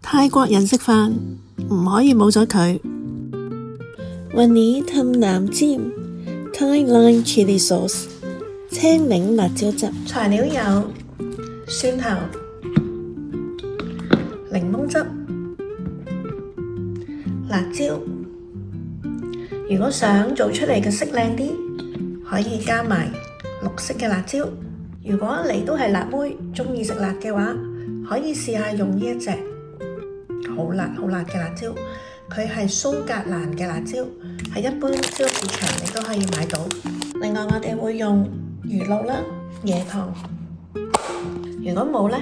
泰國人食飯唔可以冇咗佢。雲耳氹南尖 Thai Lime Chili Sauce 青檸辣椒汁。材料有蒜頭、檸檬汁、辣椒。如果想做出嚟嘅色靚啲，可以加埋綠色嘅辣椒。如果你都係辣妹，鍾意食辣嘅話，可以試下用呢一隻好辣嘅辣椒。佢係蘇格蘭嘅辣椒，喺一般超市場你都可以買到。另外我哋會用魚露啦、椰糖，如果冇呢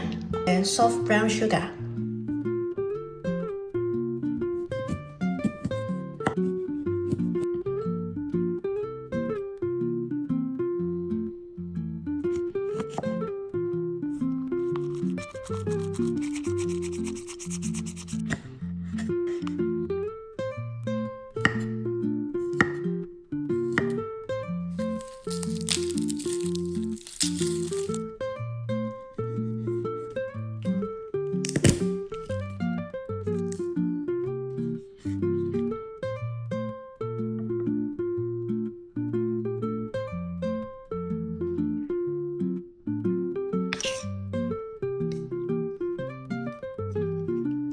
，soft brown sugar。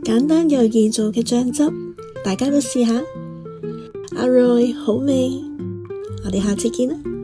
簡單又易做嘅醬汁，大家都試下。Aroy 好味，我哋下次見啦。